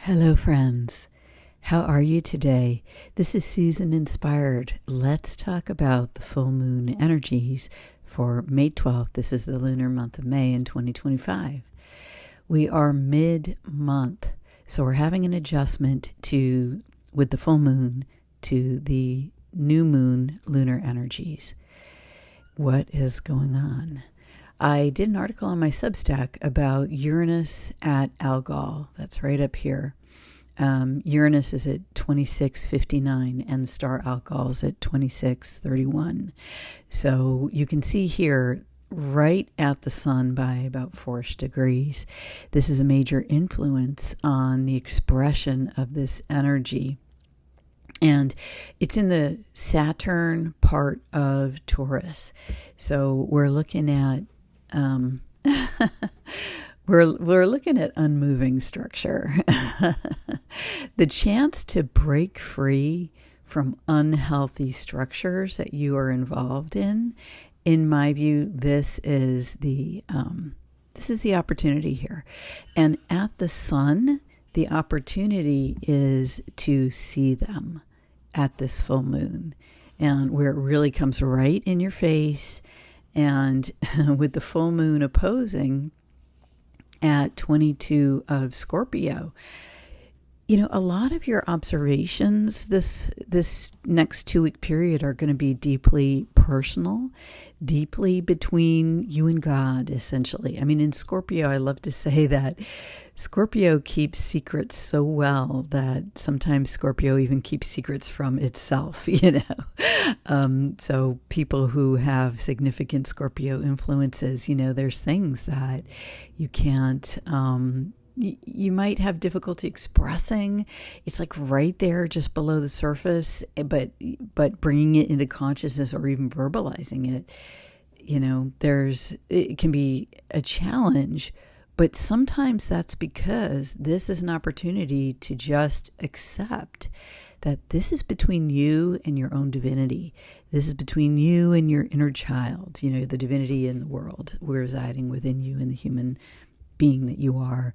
Hello, friends. How are you today? This is Susan Inspired. Let's talk about the full moon energies for May 12th. This is the lunar month of May in 2025. We are mid-month, so we're having an adjustment with the full moon to the new moon lunar energies. What is going on? I did an article on my Substack about Uranus at Algol. That's right up here. Uranus is at 2659 and the star Algol is at 2631. So you can see here right at the sun by about 4 degrees. This is a major influence on the expression of this energy. And it's in the Saturn part of Taurus. So we're looking at we're looking at unmoving structure. The chance to break free from unhealthy structures that you are involved in my view, this is the opportunity here. And at the sun, the opportunity is to see them at this full moon, and where it really comes right in your face. And with the full moon opposing at 22 of Scorpio, a lot of your observations this next 2-week period are going to be deeply personal, deeply between you and God, essentially. I mean, in Scorpio, I love to say that Scorpio keeps secrets so well that sometimes Scorpio even keeps secrets from itself, So people who have significant Scorpio influences, there's things that you can't, you might have difficulty expressing. It's like right there just below the surface, but bringing it into consciousness or even verbalizing it, it can be a challenge. But sometimes that's because this is an opportunity to just accept that this is between you and your own divinity. This is between you and your inner child, the divinity in the world residing within you and the human being that you are,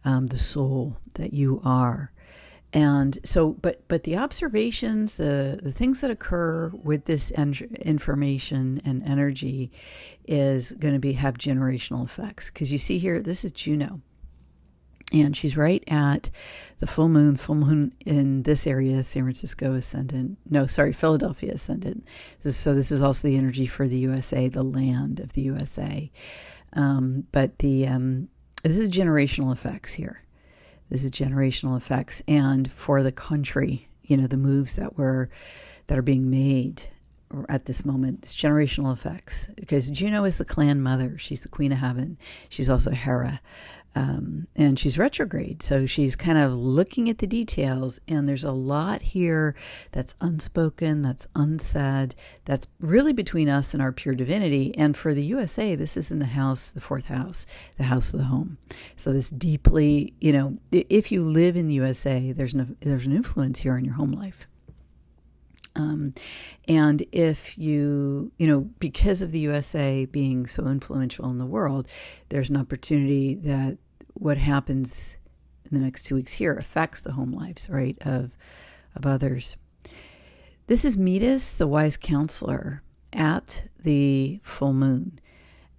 the soul that you are. And so, but the observations, the things that occur with this information and energy is going to have generational effects. Because you see here, this is Juno. And she's right at the full moon in this area, San Francisco ascendant. Philadelphia ascendant. This is also the energy for the USA, the land of the USA. But this is generational effects here. This is generational effects, and for the country, the moves that are being made at this moment, it's generational effects. Because Juno is the clan mother; she's the queen of heaven. She's also Hera, and she's retrograde, so she's kind of looking at the details. And there's a lot here that's unspoken, that's unsaid, that's really between us and our pure divinity. And for the USA, this is in the house, the 4th house, the house of the home. So this deeply, if you live in the USA, there's an influence here on your home life. And if you, because of the USA being so influential in the world, there's an opportunity that what happens in the next 2 weeks here affects the home lives, right, of others. This is Metis, the wise counselor, at the full moon.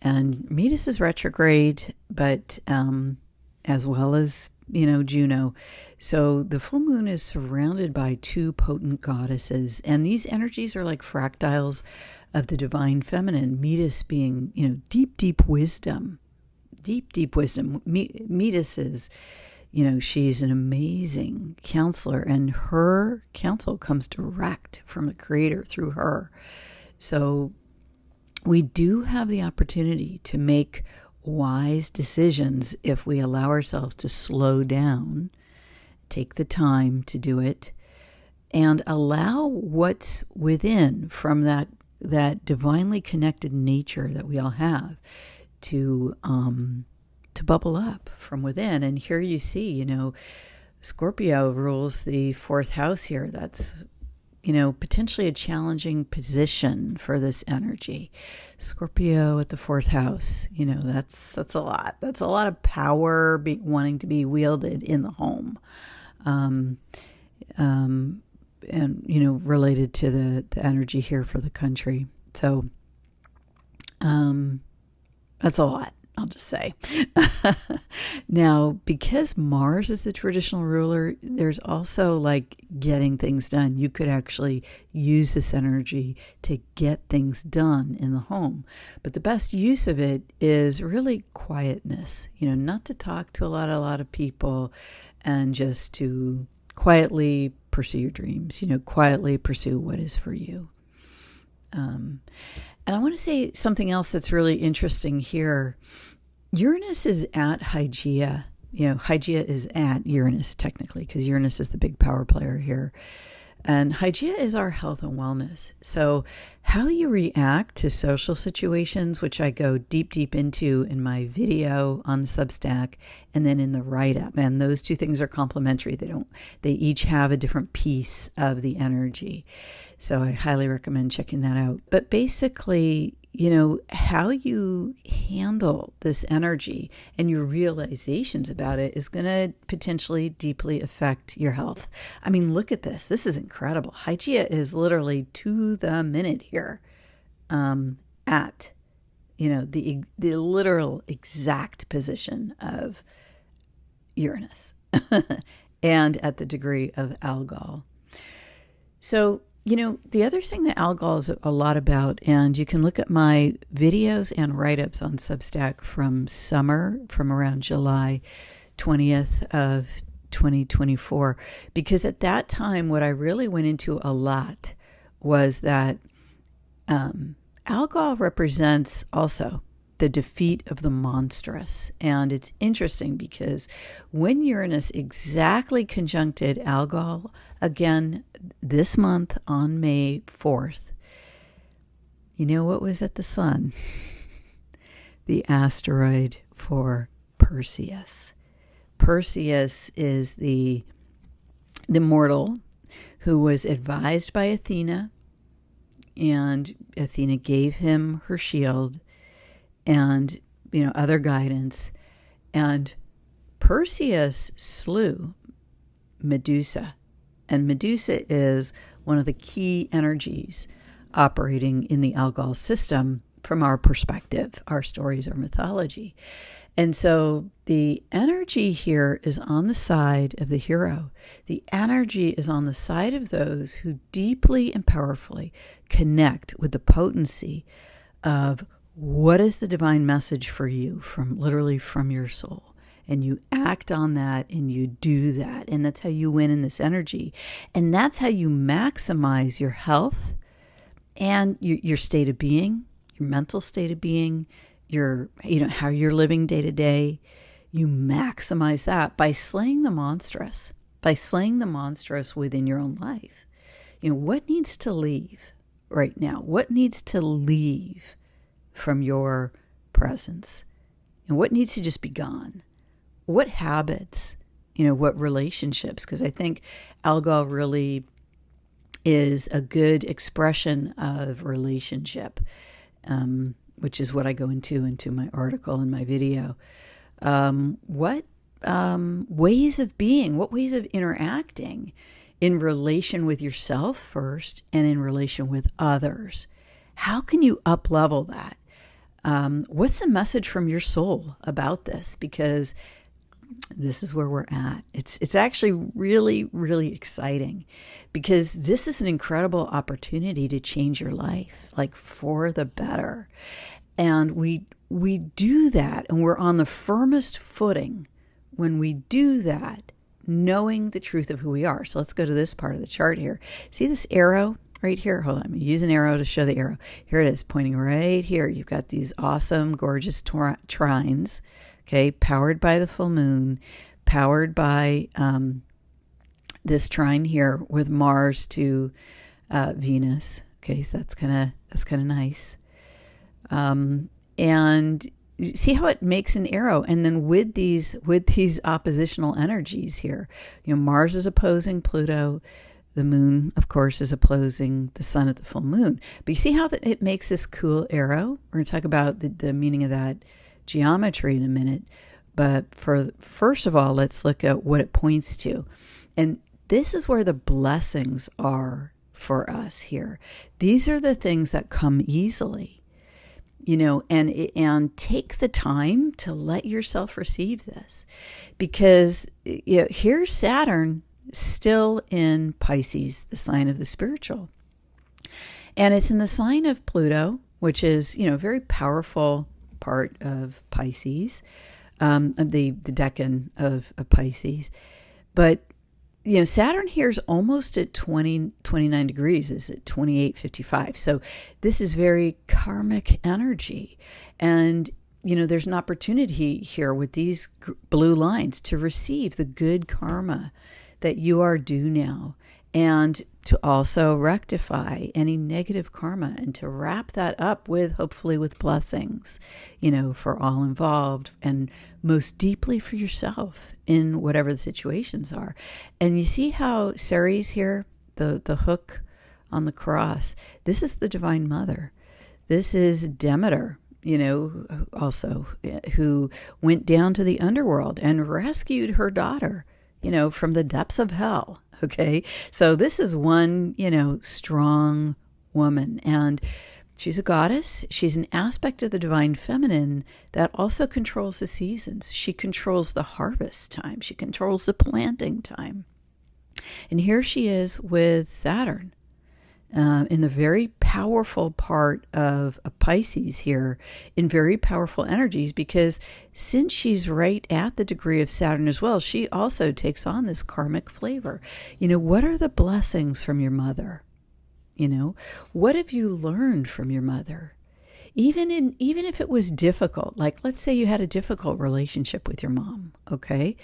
And Metis is retrograde, but as well as Juno. So the full moon is surrounded by 2 potent goddesses, and these energies are like fractals of the divine feminine. Metis being, deep wisdom, deep wisdom. Metis is, she's an amazing counselor, and her counsel comes direct from the Creator through her. So we do have the opportunity to make wise decisions if we allow ourselves to slow down, take the time to do it, and allow what's within from that divinely connected nature that we all have to bubble up from within. And here you see, Scorpio rules the 4th house here. That's potentially a challenging position for this energy. Scorpio at the 4th house, that's a lot. That's a lot of power wanting to be wielded in the home. and related to the energy here for the country. So that's a lot, I'll just say. Now, because Mars is the traditional ruler, there's also like getting things done. You could actually use this energy to get things done in the home. But the best use of it is really quietness, not to talk to a lot of people, and just to quietly pursue your dreams, quietly pursue what is for you. And I want to say something else that's really interesting here. Uranus is at Hygeia. Hygeia is at Uranus technically, because Uranus is the big power player here. And Hygeia is our health and wellness. So how you react to social situations, which I go deep into in my video on the Substack and then in the write-up. And those two things are complementary. They each have a different piece of the energy. So I highly recommend checking that out. But basically, how you handle this energy and your realizations about it is going to potentially deeply affect your health. I mean, look at this. This is incredible. Hygeia is literally to the minute here, at, the literal exact position of Uranus and at the degree of Algol. So, the other thing that Algol is a lot about, and you can look at my videos and write-ups on Substack from around July 20th of 2024, because at that time, what I really went into a lot was that Algol represents also the defeat of the monstrous. And it's interesting because when Uranus exactly conjuncted Algol again this month on May 4th, what was at the sun? The asteroid for Perseus. Perseus is the mortal who was advised by Athena, and Athena gave him her shield and other guidance, and Perseus slew Medusa, and Medusa is one of the key energies operating in the Algol system from our perspective, our stories, our mythology. And so the energy here is on the side of the hero. The energy is on the side of those who deeply and powerfully connect with the potency of what is the divine message for you from your soul. And you act on that and you do that. And that's how you win in this energy. And that's how you maximize your health and your state of being, your mental state of being, how you're living day to day. You maximize that by slaying the monstrous, within your own life. What needs to leave right now? What needs to leave from your presence? And what needs to just be gone? What habits, what relationships? Because I think Algol really is a good expression of relationship, which is what I go into my article and my video. What ways of being, what ways of interacting in relation with yourself first and in relation with others? How can you up-level that? What's the message from your soul about this? Because this is where we're at. It's actually really, really exciting, because this is an incredible opportunity to change your life, like for the better. And we do that, and we're on the firmest footing when we do that, knowing the truth of who we are. So let's go to this part of the chart here. See this arrow right here? Hold on, I'm going to use an arrow to show the arrow. Here it is, pointing right here. You've got these awesome, gorgeous trines, okay, powered by the full moon, powered by this trine here with Mars to Venus. Okay, so that's kind of nice. And see how it makes an arrow, and then with these oppositional energies here, Mars is opposing Pluto. The moon, of course, is opposing the sun at the full moon. But you see how it makes this cool arrow? We're going to talk about the meaning of that geometry in a minute. But first of all, let's look at what it points to. And this is where the blessings are for us here. These are the things that come easily, and take the time to let yourself receive this, because here's Saturn still in Pisces, the sign of the spiritual. And it's in the sign of Pluto, which is, a very powerful part of Pisces, the decan of Pisces. But, Saturn here is almost at 29 degrees, is at 28:55. So this is very karmic energy. And, there's an opportunity here with these blue lines to receive the good karma that you are due now, and to also rectify any negative karma, and to wrap that up hopefully with blessings, for all involved, and most deeply for yourself in whatever the situations are. And you see how Ceres here, the hook on the cross, this is the Divine Mother. This is Demeter, also, who went down to the underworld and rescued her daughter, from the depths of hell. Okay. So this is one, strong woman, and she's a goddess. She's an aspect of the divine feminine that also controls the seasons. She controls the harvest time. She controls the planting time. And here she is with Saturn, in the very powerful part of Pisces here, in very powerful energies, because since she's right at the degree of Saturn as well, she also takes on this karmic flavor. What are the blessings from your mother? What have you learned from your mother? Even if it was difficult, like let's say you had a difficult relationship with your mom, okay?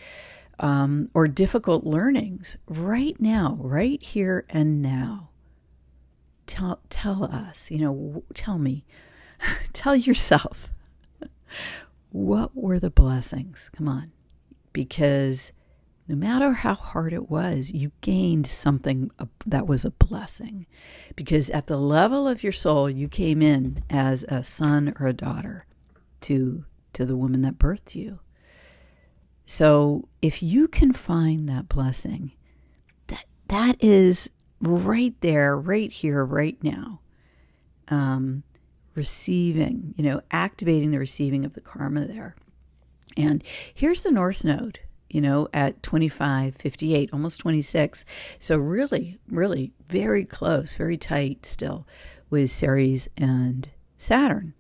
Or difficult learnings right now, right here and now. Tell us, tell me, tell yourself, what were the blessings? Come on. Because no matter how hard it was, you gained something that was a blessing. Because at the level of your soul, you came in as a son or a daughter to the woman that birthed you. So if you can find that blessing, that is right there, right here, right now, receiving, activating the receiving of the karma there. And here's the North Node, at 25:58, almost 26. So really, really very close, very tight still with Ceres and Saturn.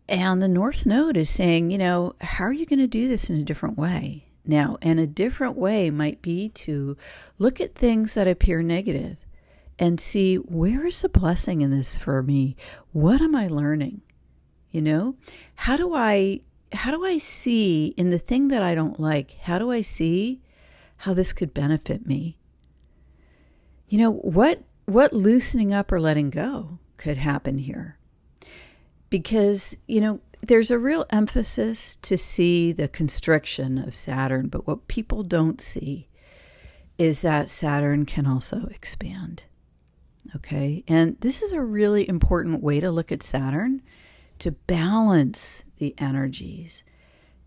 And the North Node is saying, how are you going to do this in a different way? Now, and a different way might be to look at things that appear negative and see, where is the blessing in this for me? What am I learning? How do I see in the thing that I don't like, how do I see how this could benefit me? What loosening up or letting go could happen here? Because, there's a real emphasis to see the constriction of Saturn, but what people don't see is that Saturn can also expand. Okay? And this is a really important way to look at Saturn, to balance the energies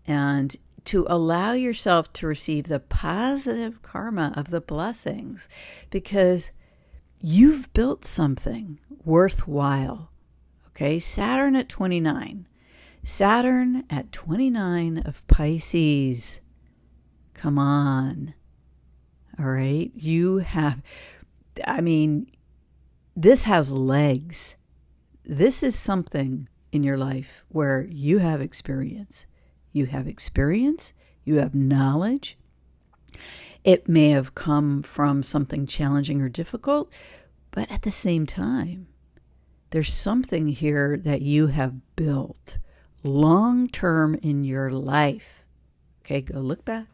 and to allow yourself to receive the positive karma of the blessings, because you've built something worthwhile. Okay? Saturn at 29. Saturn at 29 of Pisces. Come on. All right. This has legs. This is something in your life where you have experience. You have experience. You have knowledge. It may have come from something challenging or difficult, but at the same time, there's something here that you have built long-term in your life. Okay, go look back.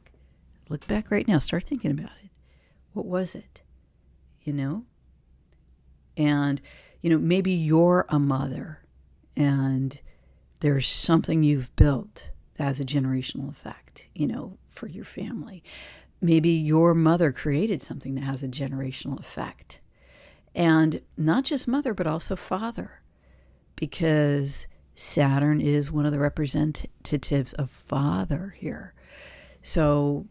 Look back right now. Start thinking about it. What was it? And, maybe you're a mother and there's something you've built that has a generational effect, for your family. Maybe your mother created something that has a generational effect. And not just mother, but also father. Because Saturn is one of the representatives of father here. So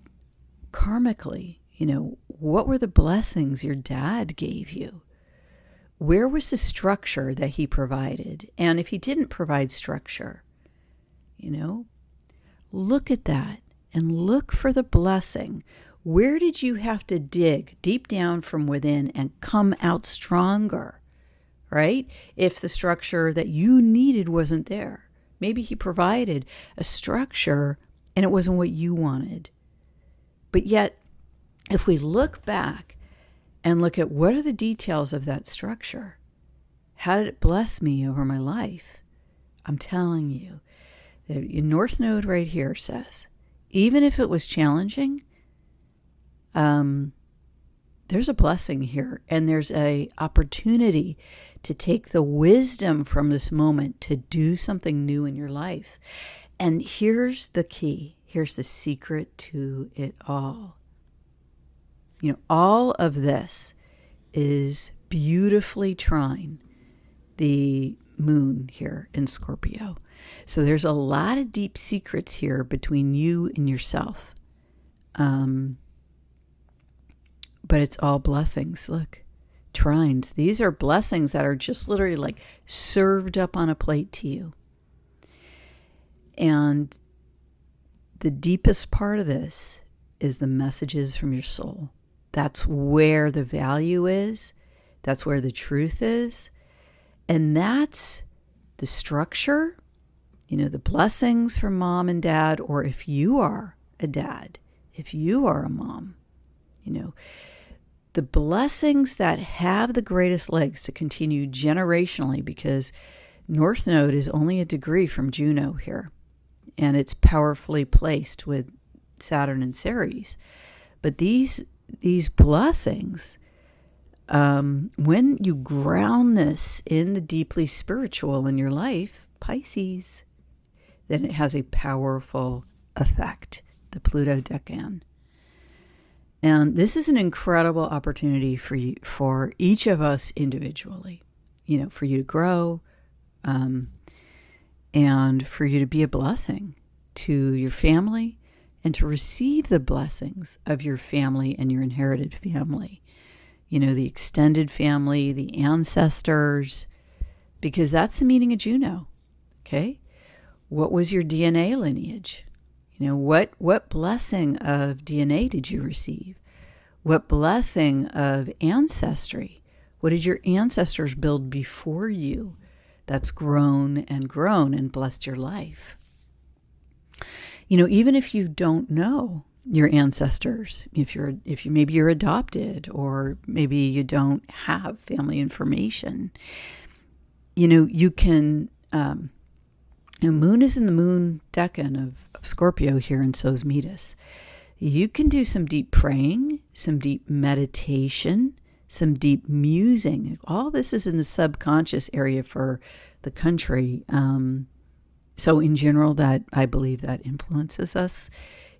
karmically, what were the blessings your dad gave you? Where was the structure that he provided? And if he didn't provide structure, look at that and look for the blessing. Where did you have to dig deep down from within and come out stronger, right? If the structure that you needed wasn't there. Maybe he provided a structure and it wasn't what you wanted. But yet, if we look back and look at what are the details of that structure, how did it bless me over my life? I'm telling you, the North Node right here says, even if it was challenging, there's a blessing here, and there's a opportunity to take the wisdom from this moment to do something new in your life. And here's the key. Here's the secret to it all. All of this is beautifully trine the moon here in Scorpio. So there's a lot of deep secrets here between you and yourself. But it's all blessings. Look, trines. These are blessings that are just literally like served up on a plate to you. And the deepest part of this is the messages from your soul. That's where the value is. That's where the truth is. And that's the structure, the blessings from mom and dad, or if you are a dad, if you are a mom, the blessings that have the greatest legs to continue generationally, because North Node is only a degree from Juno here, and it's powerfully placed with Saturn and Ceres. But these blessings, when you ground this in the deeply spiritual in your life, Pisces, then it has a powerful effect, the Pluto Decan. And this is an incredible opportunity for each of us individually, for you to grow, and for you to be a blessing to your family and to receive the blessings of your family and your inherited family. The extended family, the ancestors, because that's the meaning of Juno, okay? What was your DNA lineage? What blessing of DNA did you receive? What blessing of ancestry? What did your ancestors build before you that's grown and blessed your life? Even if you don't know your ancestors, if maybe you're adopted, or maybe you don't have family information, you can. Moon is in the moon decan of Scorpio here, and so is Metis. You can do some deep praying, some deep meditation, some deep musing. All this is in the subconscious area for the country. So in general, that I believe that influences us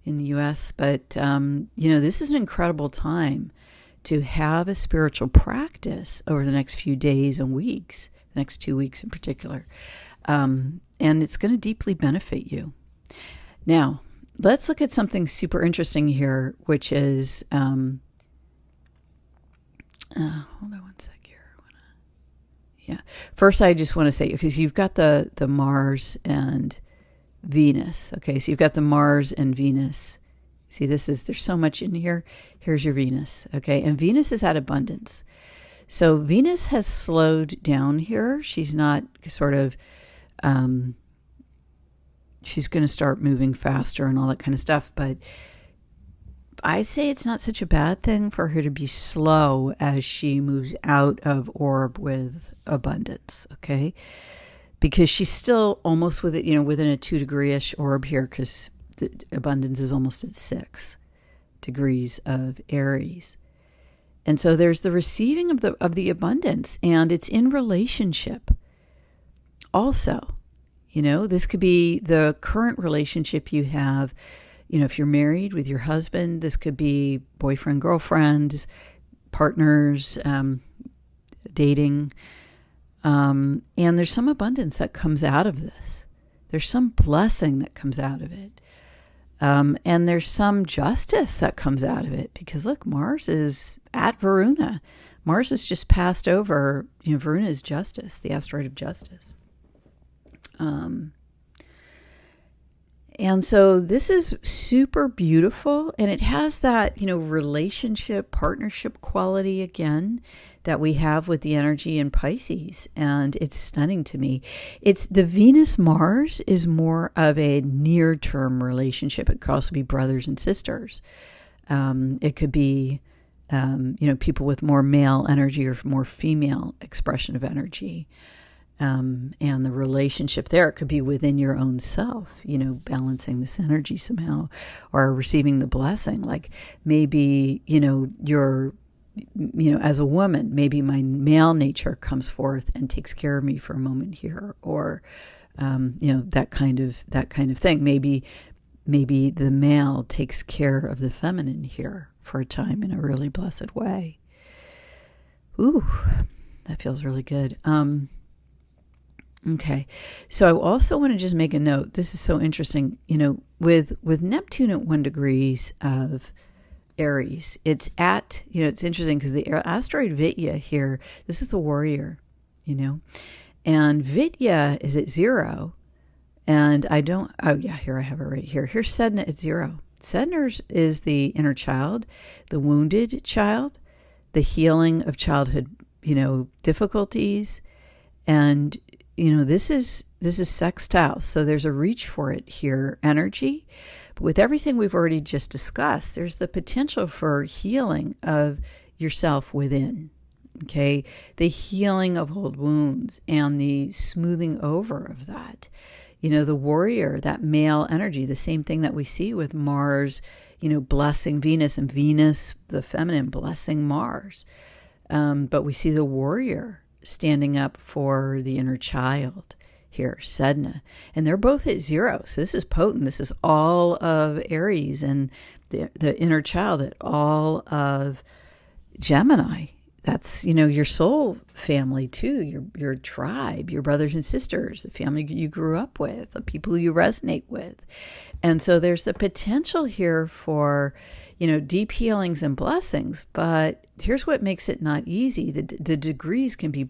in the U.S. But, this is an incredible time to have a spiritual practice over the next few days and weeks, the next 2 weeks in particular. And it's going to deeply benefit you. Now, let's look at something super interesting here, which is, hold on one sec here. First, I just want to say, because you've got the Mars and Venus. Okay, so you've got the Mars and Venus. See, there's so much in here. Here's your Venus. Okay, and Venus is at abundance. So Venus has slowed down here. She's not sort of, she's going to start moving faster and all that kind of stuff. But I'd say it's not such a bad thing for her to be slow as she moves out of orb with abundance, okay? Because she's still almost within a 2 degree-ish orb here, because the abundance is almost at 6 degrees of Aries. And so there's the receiving of the abundance, and it's in relationship. Also, this could be the current relationship you have. If you're married with your husband, this could be boyfriend, girlfriend, partners, dating. And there's some abundance that comes out of this. There's some blessing that comes out of it. And there's some justice that comes out of it, because look, Mars is at Varuna. Mars has just passed over, Varuna is justice, the asteroid of justice. And so this is super beautiful, and it has that, relationship, partnership quality again that we have with the energy in Pisces, and it's stunning to me. It's the Venus-Mars is more of a near-term relationship. It could also be brothers and sisters. It could be, people with more male energy or more female expression of energy. And the relationship there, it could be within your own self, balancing this energy somehow, or receiving the blessing. Like maybe, you're, as a woman, maybe my male nature comes forth and takes care of me for a moment here, or, that kind of thing. Maybe the male takes care of the feminine here for a time in a really blessed way. Ooh, that feels really good. Okay, so I also want to just make a note. This is so interesting. With Neptune at 1 degrees of Aries, it's at, it's interesting because the asteroid Vidya here, this is the warrior, and Vidya is at 0. And here I have it right here. Here's Sedna at 0. Sedna is the inner child, the wounded child, the healing of childhood, difficulties, and this is sextile, so there's a reach for it here, energy. But with everything we've already just discussed, there's the potential for healing of yourself within, okay? The healing of old wounds and the smoothing over of that. The warrior, that male energy, the same thing that we see with Mars, blessing Venus, and Venus, the feminine, blessing Mars. But we see the warrior standing up for the inner child here, Sedna. And they're both at 0. So this is potent. This is all of Aries and the inner child at all of Gemini. That's, your soul family too, your tribe, your brothers and sisters, the family you grew up with, the people you resonate with. And so there's the potential here for, deep healings and blessings. But here's what makes it not easy. The degrees can be,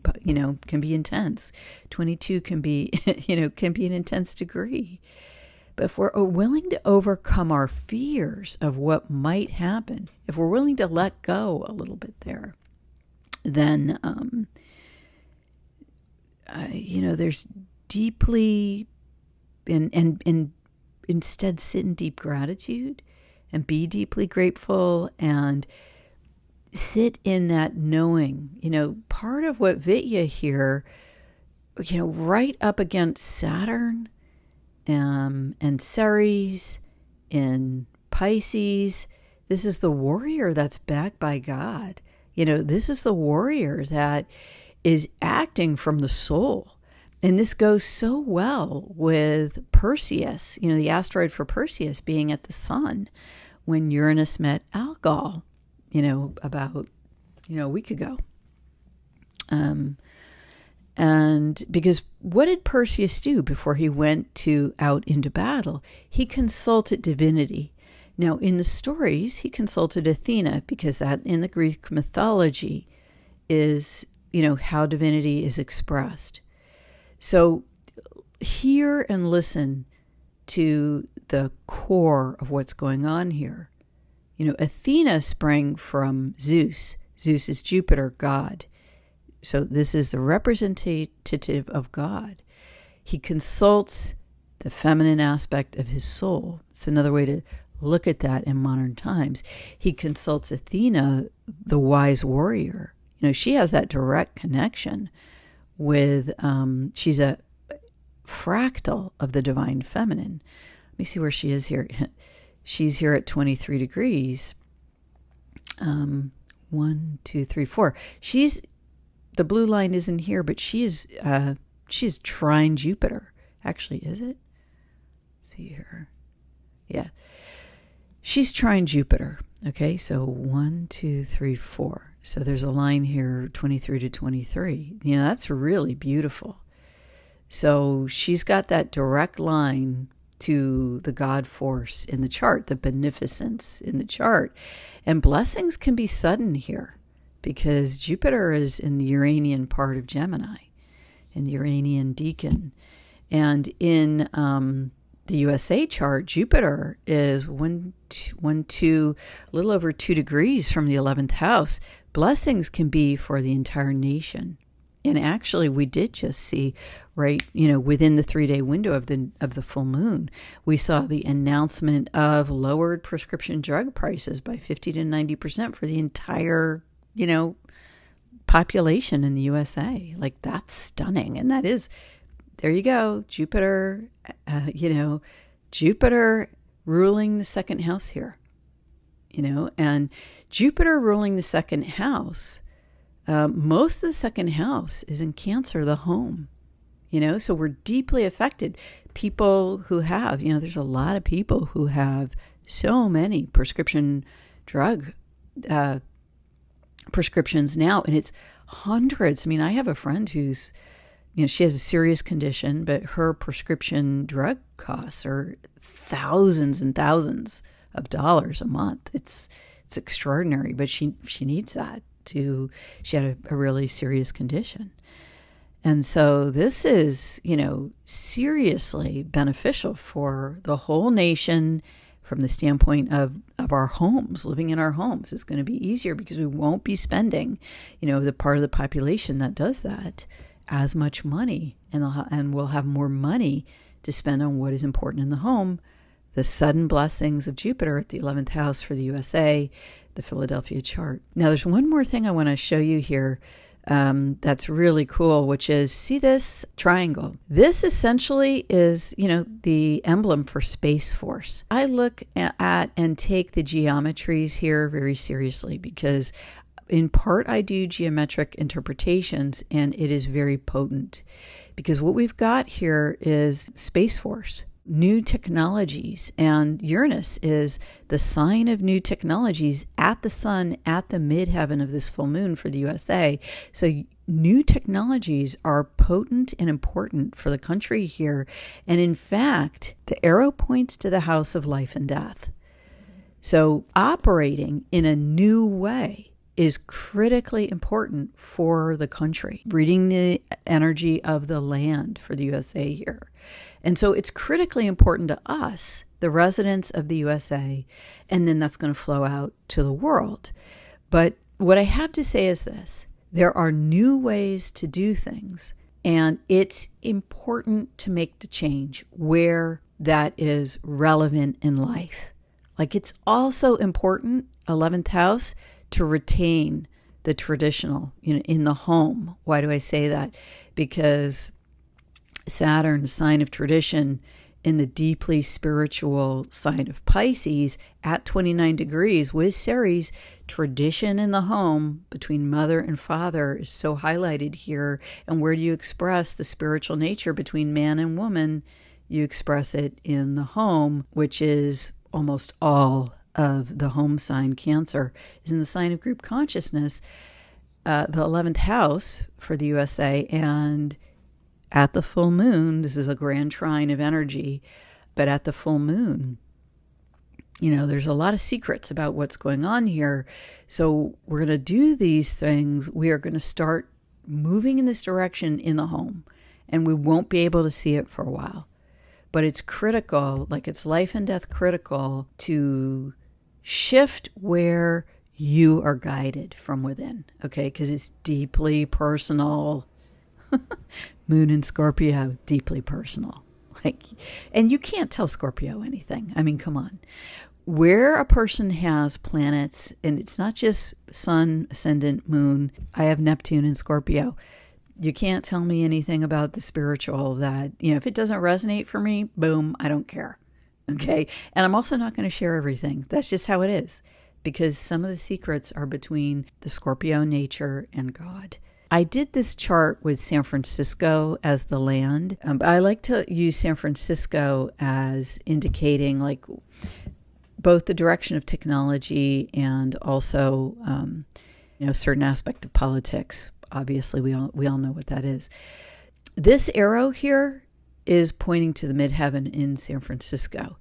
can be intense. 22 can be, can be an intense degree. But if we're willing to overcome our fears of what might happen, if we're willing to let go a little bit there, then, there's deeply, and instead sit in deep gratitude and be deeply grateful and sit in that knowing. Part of what Vidya here, right up against Saturn and Ceres in Pisces, this is the warrior that's backed by God. This is the warrior that is acting from the soul. And this goes so well with Perseus, the asteroid for Perseus being at the sun when Uranus met Algol, about, a week ago. And because what did Perseus do before he went out into battle? He consulted divinity. Now, in the stories, he consulted Athena, because that in the Greek mythology is, how divinity is expressed. So hear and listen to the core of what's going on here. Athena sprang from Zeus. Zeus is Jupiter, God. So this is the representative of God. He consults the feminine aspect of his soul. It's another way to look at that in modern times. He consults Athena, the wise warrior. She has that direct connection with, she's a fractal of the divine feminine. Let me see where she is here. She's here at 23 degrees. 1, 2, 3, 4. The blue line isn't here, but she's trine Jupiter. Actually, is it? Let's see here. Yeah. she's trying Jupiter. Okay, so 1, 2, 3, 4. So there's a line here, 23 to 23. That's really beautiful. So she's got that direct line to the God force in the chart, the beneficence in the chart. And blessings can be sudden here because Jupiter is in the Uranian part of Gemini, in the Uranian decan. And in the USA chart, Jupiter is 2, a little over 2 degrees from the 11th house. Blessings can be for the entire nation. And actually, we did just see, right, within the 3-day window of the full moon, we saw the announcement of lowered prescription drug prices by 50 to 90% for the entire, population in the USA. Like, that's stunning. And that is, there you go, Jupiter, Jupiter ruling the second house here, and Jupiter ruling the second house. Most of the second house is in Cancer, the home, so we're deeply affected. People who have, there's a lot of people who have so many prescription drug prescriptions now, and it's hundreds. I mean, I have a friend who's, she has a serious condition, but her prescription drug costs are thousands and thousands of dollars a month. It's extraordinary, but she needs that. She had a really serious condition. And so this is, seriously beneficial for the whole nation from the standpoint of our homes. Living in our homes is going to be easier because we won't be spending, the part of the population that does that, as much money, and we'll have more money to spend on what is important in the home. The sudden blessings of Jupiter at the 11th house for the USA, the Philadelphia chart. Now, there's one more thing I want to show you here that's really cool, which is, see this triangle? This essentially is, the emblem for Space Force. I look at and take the geometries here very seriously because in part I do geometric interpretations, and it is very potent because what we've got here is Space Force. New technologies, and Uranus is the sign of new technologies at the sun at the midheaven of this full moon for the USA. So new technologies are potent and important for the country here. And in fact, the arrow points to the house of life and death. So operating in a new way is critically important for the country, reading the energy of the land for the USA here. And so it's critically important to us, the residents of the USA, and then that's going to flow out to the world. But what I have to say is this: there are new ways to do things, and it's important to make the change where that is relevant in life. Like, it's also important, 11th house, to retain the traditional, in the home. Why do I say that? Because Saturn, sign of tradition, in the deeply spiritual sign of Pisces at 29 degrees with Ceres, tradition in the home between mother and father is so highlighted here. And where do you express the spiritual nature between man and woman? You express it in the home, which is almost all of the home sign. Cancer is in the sign of group consciousness, the 11th house for the USA. And at the full moon, this is a grand trine of energy, but at the full moon, there's a lot of secrets about what's going on here. So we're going to do these things. We are going to start moving in this direction in the home, and we won't be able to see it for a while. But it's critical, like it's life and death critical, to shift where you are guided from within, okay? Because it's deeply personal. Moon in Scorpio, deeply personal. And you can't tell Scorpio anything. I mean, come on. Where a person has planets, and it's not just sun, ascendant, moon. I have Neptune in Scorpio. You can't tell me anything about the spiritual that, if it doesn't resonate for me, boom, I don't care. Okay? And I'm also not going to share everything. That's just how it is. Because some of the secrets are between the Scorpio nature and God. I did this chart with San Francisco as the land. I like to use San Francisco as indicating, like, both the direction of technology and also, certain aspect of politics. Obviously, we all know what that is. This arrow here is pointing to the midheaven in San Francisco.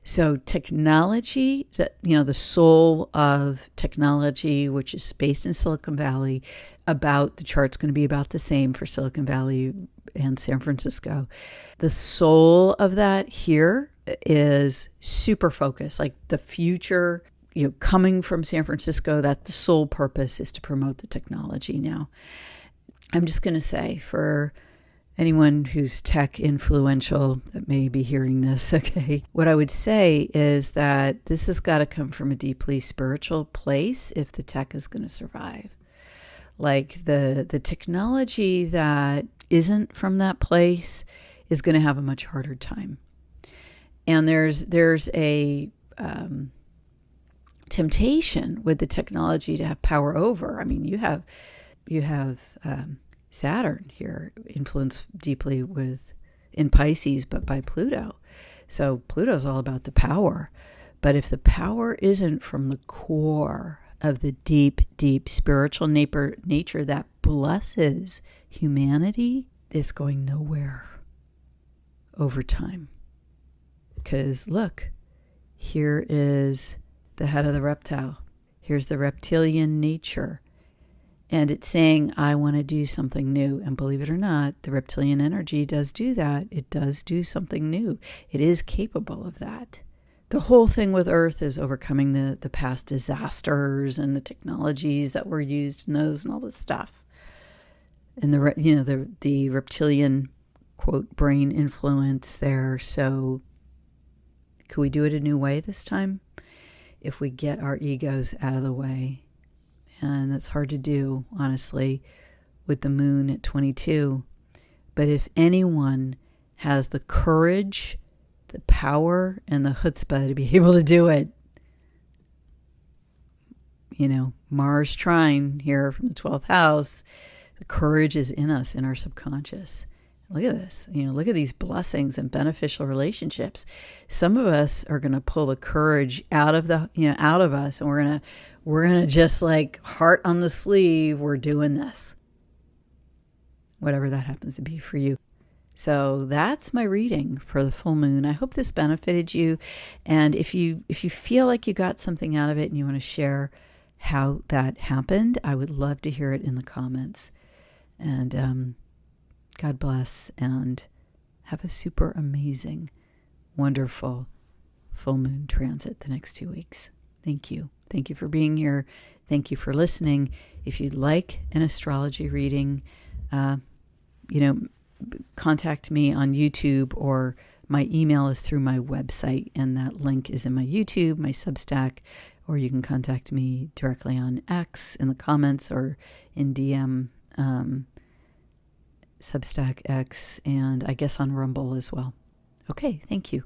So technology, the soul of technology, which is based in Silicon Valley, the chart's going to be about the same for Silicon Valley and San Francisco. The soul of that here is super focused, like the future, coming from San Francisco, that the sole purpose is to promote the technology now. I'm just going to say, for anyone who's tech influential that may be hearing this, okay, what I would say is that this has got to come from a deeply spiritual place if the tech is going to survive. Like the technology that isn't from that place is going to have a much harder time. And there's a temptation with the technology to have power over. I mean, you have Saturn here influenced deeply in Pisces, but by Pluto. So Pluto's all about the power. But if the power isn't from the core of the deep, deep spiritual nature that blesses humanity, it's going nowhere over time. Because look, here is the head of the reptile. Here's the reptilian nature. And it's saying, I want to do something new. And believe it or not, the reptilian energy does do that. It does do something new. It is capable of that. The whole thing with Earth is overcoming the past disasters and the technologies that were used in those and all this stuff. And the reptilian, quote, brain influence there. So could we do it a new way this time? If we get our egos out of the way. And that's hard to do, honestly, with the moon at 22. But if anyone has the courage, the power, and the chutzpah to be able to do it, Mars trine here from the 12th house, the courage is in us, in our subconscious. Look at this. Look at these blessings and beneficial relationships. Some of us are going to pull the courage out of us, and we're going to just like heart on the sleeve, we're doing this. Whatever that happens to be for you. So that's my reading for the full moon. I hope this benefited you. And if you feel like you got something out of it and you want to share how that happened, I would love to hear it in the comments. And God bless, and have a super amazing, wonderful full moon transit the next 2 weeks. Thank you. Thank you for being here. Thank you for listening. If you'd like an astrology reading, contact me on YouTube, or my email is through my website, and that link is in my YouTube, my Substack, or you can contact me directly on X in the comments or in DM, Substack X, and I guess on Rumble as well. Okay, thank you.